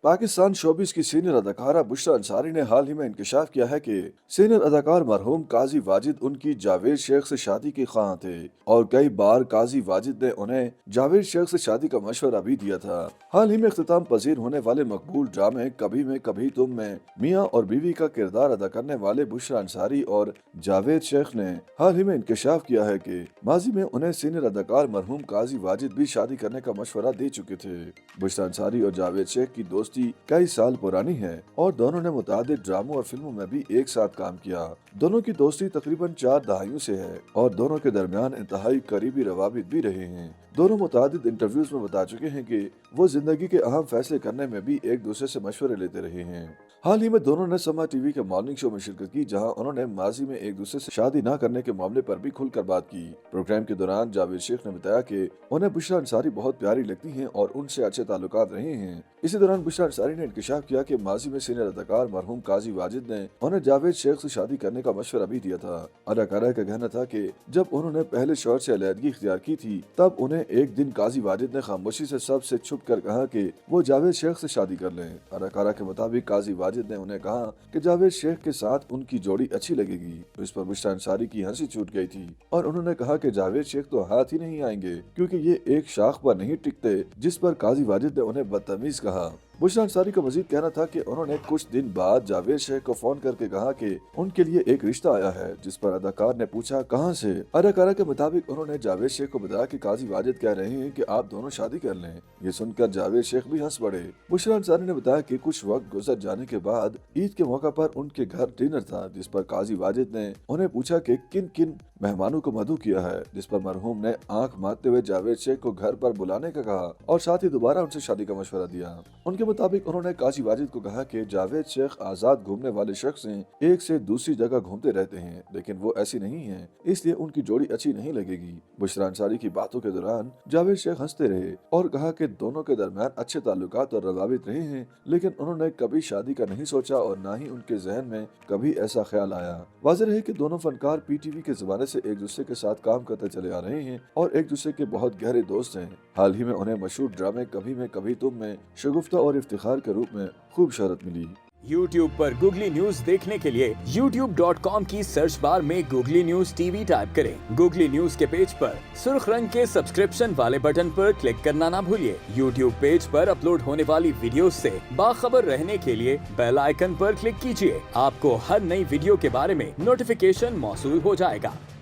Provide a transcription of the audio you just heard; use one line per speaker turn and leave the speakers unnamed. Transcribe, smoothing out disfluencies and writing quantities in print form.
Pakistan showbiz की senior अदाकारा बुशरा अंसारी ने हाल ही में इंकशाफ किया है कि सीनियर अदाकार मरहूम काजी वाजिद उनकी जावेद शेख से शादी के ख्वाह थे और कई बार काजी वाजिद ने उन्हें जावेद शेख से शादी का मशवरा भी दिया था। हाल ही में इख्तिताम पजीर होने वाले मकबूल ड्रामे कभी में कभी तुम में मियाँ और बीवी का किरदार अदा करने वाले बुशरा अंसारी और जावेद शेख ने हाल ही में इंकशाफ किया है कि माजी में उन्हें सीनियर अदाकार मरहूम काजी वाजिद भी शादी करने का मशवरा दे चुके थे। बुशरा अंसारी और जावेद शेख की दोस्ती कई साल पुरानी है और दोनों ने मुतादिद ड्रामों और फिल्मों में भी एक साथ काम किया। दोनों की दोस्ती तकरीबन 4 दहाइयों से है और दोनों के दरमियान इंतहाई करीबी रवाबित भी रहे हैं। दोनों मुतादिद इंटरव्यूज में बता चुके हैं कि वो जिंदगी के अहम फैसले करने में भी एक दूसरे से मशवरे लेते रहे हैं। हाल ही में दोनों ने समा टीवी के मॉर्निंग शो में शिरकत की, जहां उन्होंने माजी में एक दूसरे से शादी न करने के मामले पर भी खुलकर बात की। प्रोग्राम के दौरान जावेद शेख ने बताया कि उन्हें बुशरा अंसारी बहुत प्यारी लगती हैं और उनसे अच्छे ताल्लुकात रहे हैं। इसी दौरान बुशरा अंसारी ने इंकशाफ किया कि माजी में सीनियर अदाकार मरहूम काजी वाजिद ने उन्हें जावेद शेख से शादी करने का मशवरा भी दिया था। अदाकारा का कहना था कि जब उन्होंने पहले शौहर से अलहदगी इख्तियार की थी, तब उन्हें एक दिन काजी वाजिद ने खामोशी से सबसे छुप कर कहा कि वो जावेद शेख से शादी कर लें। अदाकारा के मुताबिक काजी वाजिद ने उन्हें कहा कि जावेद शेख के साथ उनकी जोड़ी अच्छी लगेगी। इस पर बुशरा अंसारी की हंसी छूट गई थी और उन्होंने कहा कि जावेद शेख तो हाथ ही नहीं आएंगे, क्योंकि ये एक शाख पर नहीं टिकते, जिस पर काजी वाजिद ने उन्हें बदतमीज कहा। बुशरा अंसारी का मजीद कहना था कि उन्होंने कुछ दिन बाद जावेद शेख को फोन करके कहा कि उनके लिए एक रिश्ता आया है, जिस पर अदाकार ने पूछा कहां से। अदाकारा के मुताबिक उन्होंने जावेद शेख को बताया कि काजी वाजिद कह रहे हैं कि आप दोनों शादी कर लें। ये सुनकर जावेद शेख भी हंस पड़े। बुशरा अंसारी ने बताया कि कुछ वक्त गुजर जाने के बाद ईद के मौका पर उनके घर डिनर था, जिस पर काजी वाजिद ने उन्हें पूछा कि किन किन मेहमानों को मदऊ किया है, जिस पर मरहूम ने आंख मारते हुए जावेद शेख को घर पर बुलाने का कहा और साथ ही दोबारा उनसे शादी का मशवरा दिया। उनके मुताबिक उन्होंने काजी वाजिद को कहा कि जावेद शेख आजाद घूमने वाले शख्स हैं, एक से दूसरी जगह घूमते रहते हैं, लेकिन वो ऐसी नहीं है, इसलिए उनकी जोड़ी अच्छी नहीं लगेगी। बुशरा अंसारी की बातों के दौरान जावेद शेख हंसते रहे और कहा कि दोनों के दरमियान अच्छे ताल्लुकात और रवाबित रहे हैं, लेकिन उन्होंने कभी शादी का नहीं सोचा और न ही उनके जहन में कभी ऐसा ख्याल आया। वाज़ेह है कि दोनों फनकार पीटीवी के जमाने से एक दूसरे के साथ काम करते चले आ रहे हैं और एक दूसरे के बहुत गहरे दोस्त हैं। हाल ही में उन्हें मशहूर ड्रामे कभी में कभी तुम में शगुफ्ता और इफ्तिखार के रूप में खूब शोहरत मिली।
YouTube पर गूगली न्यूज देखने के लिए youtube.com की सर्च बार में गूगली न्यूज टीवी टाइप करें। गूगली न्यूज के पेज पर सुर्ख रंग के सब्सक्रिप्शन वाले बटन पर क्लिक करना ना भूलिए। YouTube पेज पर अपलोड होने वाली वीडियोस से बाखबर रहने के लिए बेल आइकन पर क्लिक कीजिए। आपको हर नई वीडियो के बारे में नोटिफिकेशन मौसूल हो जाएगा।